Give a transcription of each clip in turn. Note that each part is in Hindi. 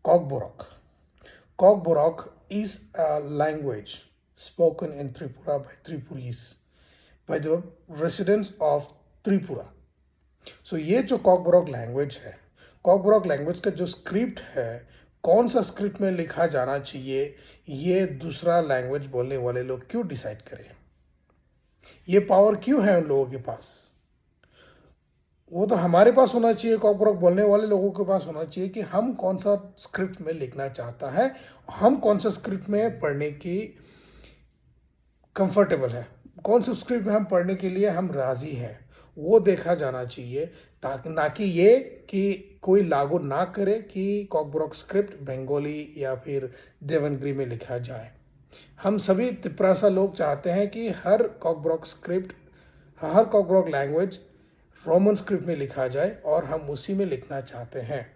Kokborok. Kokborok is a language spoken in Tripura by Tripuris, by the residents of Tripura. So ये जो कॉकबोरॉक लैंग्वेज है, कॉकबोरॉक लैंग्वेज का जो स्क्रिप्ट है, कौन सा स्क्रिप्ट में लिखा जाना चाहिए, ये दूसरा लैंग्वेज बोलने वाले लोग क्यों डिसाइड करें? ये पावर क्यों है उन लोगों के पास? वो तो हमारे पास होना चाहिए, कॉकबोरॉक बोलने वाले लोगों के पास होना चाहिए कि हम कौन सा स्क्रिप्ट में लिखना चाहता है, हम कौन सा स्क्रिप्ट में पढ़ने की कंफर्टेबल है, कौन सा स्क्रिप्ट में हम पढ़ने के लिए हम राजी हैं, वो देखा जाना चाहिए, ताकि ना कि ये कि कोई लागू ना करे कि कॉकबोरॉक स्क्रिप्ट बंगाली या फिर देवनागरी में लिखा जाए। हम सभी तिपरासा लोग चाहते हैं कि हर कॉकबोरॉक लैंग्वेज रोमन स्क्रिप्ट में लिखा जाए और हम उसी में लिखना चाहते हैं।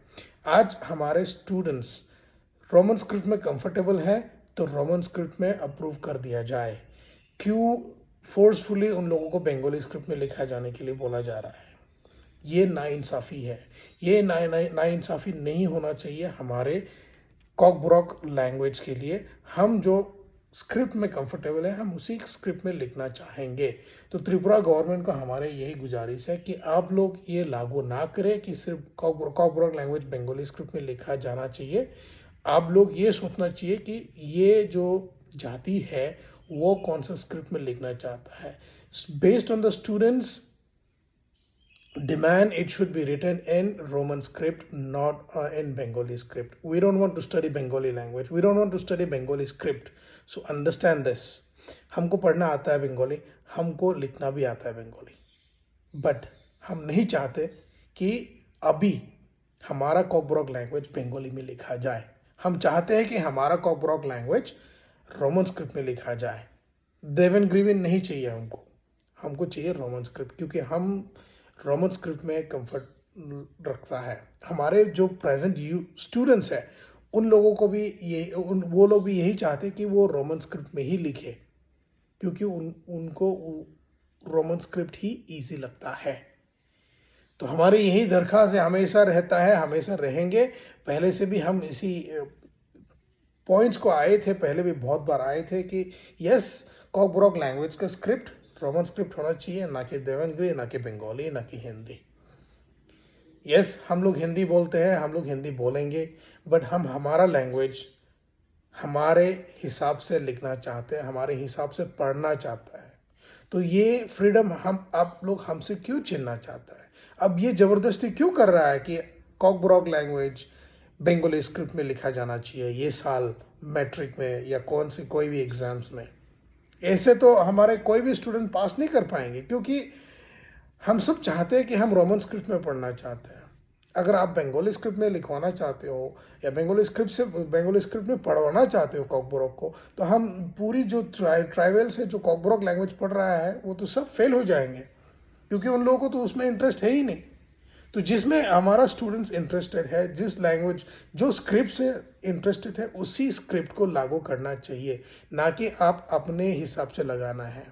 आज हमारे स्टूडेंट्स रोमन स्क्रिप्ट में कंफर्टेबल हैं तो रोमन स्क्रिप्ट में अप्रूव कर दिया जाए। क्यों फोर्सफुली उन लोगों को बंगाली स्क्रिप्ट में लिखा जाने के लिए बोला जा रहा है? ये नाइंसाफ़ी है। ये नाइंसाफ़ी नहीं होना चाहिए हमारे कॉकबोरॉक लैंग्वेज के लिए। हम जो स्क्रिप्ट में कंफर्टेबल है हम उसी स्क्रिप्ट में लिखना चाहेंगे। तो त्रिपुरा गवर्नमेंट को हमारे यही गुजारिश है कि आप लोग ये लागू ना करें कि सिर्फ कॉकबोरॉक लैंग्वेज बंगाली स्क्रिप्ट में लिखा जाना चाहिए। आप लोग ये सोचना चाहिए कि ये जो जाति है वो कौन सा स्क्रिप्ट में लिखना चाहता है। Based on the students demand, it should be written in Roman script, not in Bengali script. We don't want to study Bengali language. We don't want to study Bengali script. So understand this. हमको पढ़ना आता है बंगाली, हमको लिखना भी आता है बंगाली, बट हम नहीं चाहते कि अभी हमारा कॉकबोरॉक लैंग्वेज बंगाली में लिखा जाए। हम चाहते हैं कि हमारा कॉकबोरॉक लैंग्वेज रोमन स्क्रिप्ट में लिखा जाए। देवनागरी नहीं चाहिए हमको, हमको चाहिए रोमन स्क्रिप्ट, क्योंकि हम रोमन स्क्रिप्ट में कंफर्ट रखता है। हमारे जो प्रेजेंट स्टूडेंट्स हैं उन लोगों को भी वो लोग भी यही चाहते हैं कि वो रोमन स्क्रिप्ट में ही लिखे, क्योंकि उनको रोमन स्क्रिप्ट ही इजी लगता है। तो हमारे यही दरख्वास्त है, हमेशा रहता है, हमेशा रहेंगे। पहले से भी हम इसी पॉइंट्स को आए थे, पहले भी बहुत बार आए थे कि यस, कॉकबोरॉक लैंग्वेज का स्क्रिप्ट रोमन स्क्रिप्ट होना चाहिए, ना कि देवनागरी, ना कि बंगाली, ना कि हिंदी। यस, हम लोग हिंदी बोलते हैं, हम लोग हिंदी बोलेंगे, बट हम हमारा लैंग्वेज हमारे हिसाब से लिखना चाहते हैं, हमारे हिसाब से पढ़ना चाहता है। तो ये फ्रीडम आप लोग हमसे क्यों छीनना चाहता है? अब ये ज़बरदस्ती क्यों कर रहा है कि कॉकबोरॉक लैंग्वेज बंगाली स्क्रिप्ट में लिखा जाना चाहिए ये साल मैट्रिक में या कोई भी एग्ज़ाम्स में? ऐसे तो हमारे कोई भी स्टूडेंट पास नहीं कर पाएंगे, क्योंकि हम सब चाहते हैं कि हम रोमन स्क्रिप्ट में पढ़ना चाहते हैं। अगर आप बंगाली स्क्रिप्ट में लिखवाना चाहते हो या बंगाली स्क्रिप्ट में पढ़वाना चाहते हो कॉकबोरॉक को, तो हम पूरी जो ट्राइबल्स है जो कॉकबोरॉक लैंग्वेज पढ़ रहा है वो तो सब फेल हो जाएंगे, क्योंकि उन लोगों को तो उसमें इंटरेस्ट है ही नहीं। तो जिसमें हमारा स्टूडेंट्स इंटरेस्टेड है, जिस लैंग्वेज जो स्क्रिप्ट से इंटरेस्टेड है, उसी स्क्रिप्ट को लागू करना चाहिए, ना कि आप अपने हिसाब से लगाना है।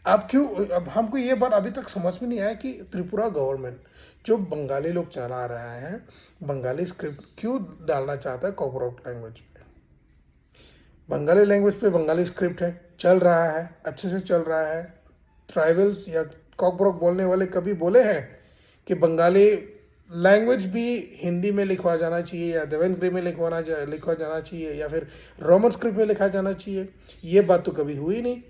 अब हमको ये बात अभी तक समझ में नहीं आया कि त्रिपुरा गवर्नमेंट जो बंगाली लोग चला रहा है, बंगाली स्क्रिप्ट क्यों डालना चाहता है कॉकबोरॉक लैंग्वेज पे। बंगाली लैंग्वेज पे बंगाली स्क्रिप्ट है, चल रहा है, अच्छे से चल रहा है। ट्राइबल्स या कॉकबोरॉक बोलने वाले कभी बोले हैं कि बंगाली लैंग्वेज भी हिंदी में लिखवा जाना चाहिए या देवनागरी में लिखवा जाना चाहिए या फिर रोमन स्क्रिप्ट में लिखा जाना चाहिए? ये बात तो कभी हुई नहीं,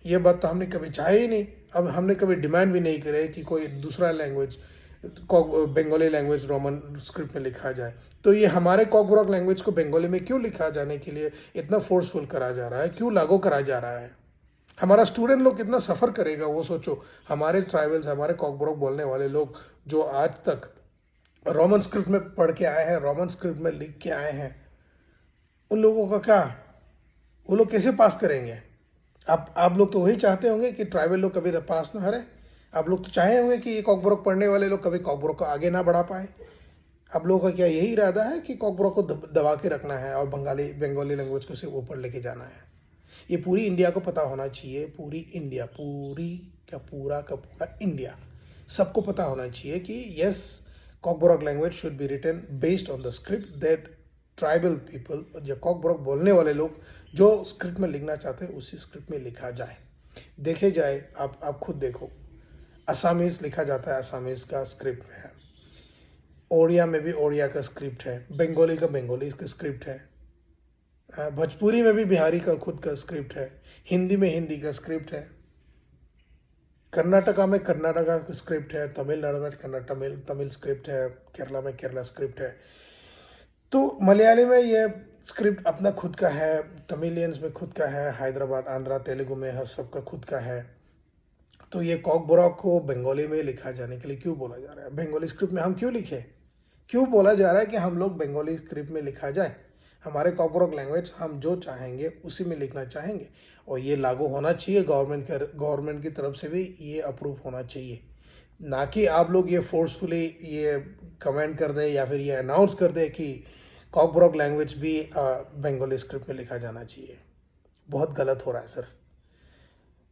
ये बात तो हमने कभी चाही ही नहीं। अब हमने कभी डिमांड भी नहीं करे कि कोई दूसरा language Bengali language Roman script में लिखा जाए। तो ये हमारे कॉकबोरॉक लैंग्वेज को बंगाली में क्यों लिखा जाने के लिए इतना फोर्सफुल करा जा रहा है, क्यों लागू करा जा रहा है? हमारा स्टूडेंट लोग कितना सफ़र करेगा वो सोचो। हमारे ट्राइबल्स, हमारे कॉकबोरॉक बोलने वाले लोग जो आज तक रोमन स्क्रिप्ट में पढ़ के आए हैं, रोमन स्क्रिप्ट में लिख के आए हैं, उन लोगों का क्या, वो लोग कैसे पास करेंगे? आप लोग तो वही चाहते होंगे कि ट्राइबल लोग कभी पास ना हरे। आप लोग तो चाहे होंगे कि ये कॉकबोरॉक पढ़ने वाले लोग कभी कॉकबोरॉक को आगे ना बढ़ा पाए। आप लोगों का क्या यही इरादा है कि कॉकबोरॉक को दबा के रखना है और बंगाली लैंग्वेज को सिर्फ ऊपर लेके जाना है? ये पूरी इंडिया को पता होना चाहिए, पूरी इंडिया, पूरा का पूरा इंडिया सबको पता होना चाहिए कि yes, Kokborok language should be written based on the script that tribal people या कॉकबोरॉक बोलने वाले लोग जो स्क्रिप्ट में लिखना चाहते हैं उसी स्क्रिप्ट में लिखा जाए, देखे जाए। आप खुद देखो, असमीज़ लिखा जाता है, असमीज़ का स्क्रिप्ट है, ओडिया में भी ओडिया का स्क्रिप्ट है, बंगाली का बंगाली का स्क्रिप्ट है, भोजपुरी में भी बिहारी का खुद का स्क्रिप्ट है, हिंदी में हिंदी का स्क्रिप्ट है, कर्नाटका में कर्नाटका का स्क्रिप्ट है, तमिलनाडु में तमिल स्क्रिप्ट है, केरला में केरला स्क्रिप्ट है। तो मलयाली में ये स्क्रिप्ट अपना खुद का है, तमिलियंस में खुद का है, हैदराबाद आंध्रा तेलुगु में है, सबका खुद का है। तो ये कॉकबोरॉक को बंगाली में लिखा जाने के लिए क्यों बोला जा रहा है? बंगाली स्क्रिप्ट में हम क्यों लिखें? क्यों बोला जा रहा है कि हम लोग बंगाली स्क्रिप्ट में लिखा जाए? हमारे कॉकबोरॉक लैंग्वेज हम जो चाहेंगे उसी में लिखना चाहेंगे, और ये लागू होना चाहिए। गवर्नमेंट की तरफ से भी ये अप्रूव होना चाहिए, ना कि आप लोग ये फोर्सफुली ये कमेंट कर दें या फिर ये अनाउंस कर दें कि कॉकबोरॉक लैंग्वेज भी बंगाली स्क्रिप्ट में लिखा जाना चाहिए। बहुत गलत हो रहा है सर।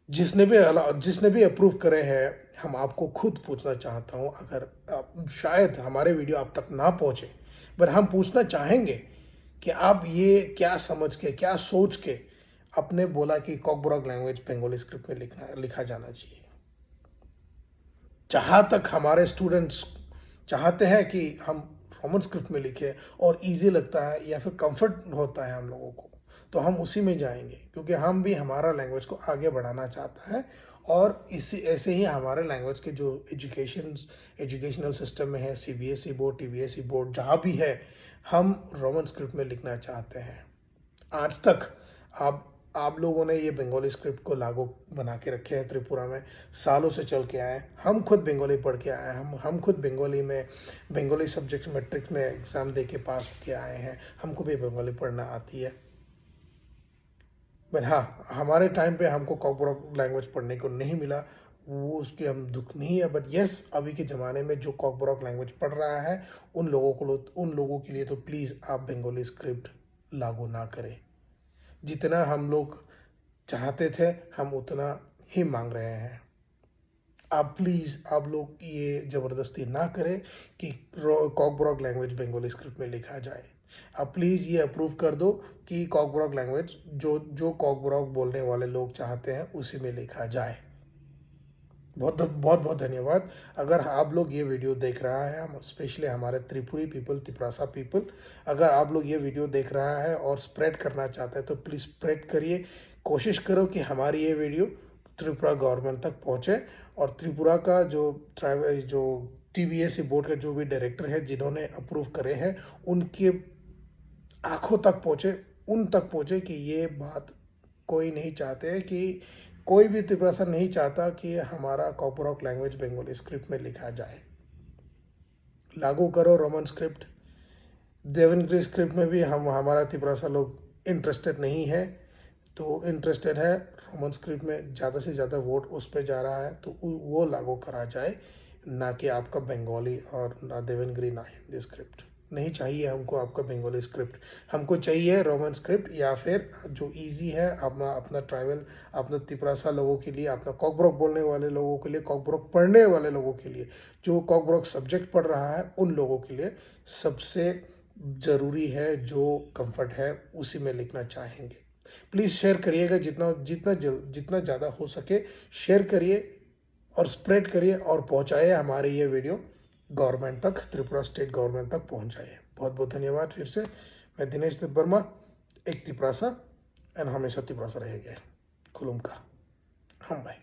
जिसने भी अप्रूव करे हैं, हम आपको खुद पूछना चाहता हूँ, अगर शायद हमारे वीडियो आप तक ना पहुँचे, पर हम पूछना चाहेंगे कि आप ये क्या समझ के, क्या सोच के आपने बोला कि कॉकबोरॉक लैंग्वेज बंगाली स्क्रिप्ट में लिखा जाना चाहिए। जहाँ तक हमारे स्टूडेंट्स चाहते हैं कि हम रोमन स्क्रिप्ट में लिखें और इजी लगता है या फिर कंफर्ट होता है हम लोगों को, तो हम उसी में जाएंगे, क्योंकि हम भी हमारा लैंग्वेज को आगे बढ़ाना चाहता है। और इसी ऐसे ही हमारे लैंग्वेज के जो एजुकेशनल सिस्टम में है, सीबीएसई बोर्ड, टीवीएसई बोर्ड, जहाँ भी है, हम रोमन स्क्रिप्ट में लिखना चाहते हैं। आज तक आप लोगों ने ये बंगाली स्क्रिप्ट को लागू बना के रखे हैं त्रिपुरा में, सालों से चल के आए हैं। हम खुद बंगाली पढ़ के आए हैं, हम खुद बंगाली सब्जेक्ट मैट्रिक्स में एग्ज़ाम दे के पास के आए हैं, हमको भी बंगाली पढ़ना आती है। पर हाँ, हमारे टाइम पे हमको कॉकबोरॉक लैंग्वेज पढ़ने को नहीं मिला, वो उसके हम दुख नहीं है। बट यस, अभी के ज़माने में जो कॉकबोरॉक लैंग्वेज पढ़ रहा है उन लोगों के लिए तो प्लीज़ आप बंगाली स्क्रिप्ट लागू ना करें। जितना हम लोग चाहते थे हम उतना ही मांग रहे हैं। आप लोग ये ज़बरदस्ती ना करें कि कॉकबोरॉक लैंग्वेज बंगाली स्क्रिप्ट में लिखा जाए। आप प्लीज़ ये अप्रूव कर दो कि कॉकबोरॉक लैंग्वेज जो कॉकबोरॉक बोलने वाले लोग चाहते हैं उसी में लिखा जाए। बहुत बहुत धन्यवाद। अगर आप लोग ये वीडियो देख रहा है, हम स्पेशली हमारे त्रिपुरी पीपल, तिपरासा पीपल, अगर आप लोग ये वीडियो देख रहा है और स्प्रेड करना चाहते हैं तो प्लीज़ स्प्रेड करिए। कोशिश करो कि हमारी ये वीडियो त्रिपुरा गवर्नमेंट तक पहुँचे, और त्रिपुरा का जो टीबीएसई बोर्ड का जो भी डायरेक्टर है, जिन्होंने अप्रूव करे हैं, उनके आँखों तक पहुँचे, उन तक पहुँचे कि ये बात कोई नहीं चाहते हैं, कि कोई भी त्रिपुरा नहीं चाहता कि हमारा कॉकबोरॉक लैंग्वेज बंगाली स्क्रिप्ट में लिखा जाए। लागू करो रोमन स्क्रिप्ट। देवनागरी स्क्रिप्ट में भी हमारा त्रिपुरा लोग इंटरेस्टेड नहीं है, तो इंटरेस्टेड है रोमन स्क्रिप्ट में, ज़्यादा से ज़्यादा वोट उस पर जा रहा है, तो वो लागू करा जाए, ना कि आपका बंगाली और ना देवनागरी ना हिंदी स्क्रिप्ट। नहीं चाहिए हमको आपका बंगाली स्क्रिप्ट, हमको चाहिए रोमन स्क्रिप्ट, या फिर जो इजी है अपना ट्राइबल, अपना तिपरासा लोगों के लिए, अपना कॉकबोरॉक बोलने वाले लोगों के लिए, कॉकबोरॉक पढ़ने वाले लोगों के लिए, जो कॉकबोरॉक सब्जेक्ट पढ़ रहा है उन लोगों के लिए सबसे ज़रूरी है, जो कंफर्ट है उसी में लिखना चाहेंगे। प्लीज़ शेयर करिएगा, जितना ज़्यादा हो सके शेयर करिए और स्प्रेड करिए और पहुंचाइए हमारे ये वीडियो गवर्नमेंट तक, त्रिपुरा स्टेट गवर्नमेंट तक पहुंचाइए। बहुत बहुत धन्यवाद। फिर से मैं दिनेश दत्त वर्मा, एक तिपरासा, एंड हमेशा तिपरासा रहेगा। खुलुम का हम भाई।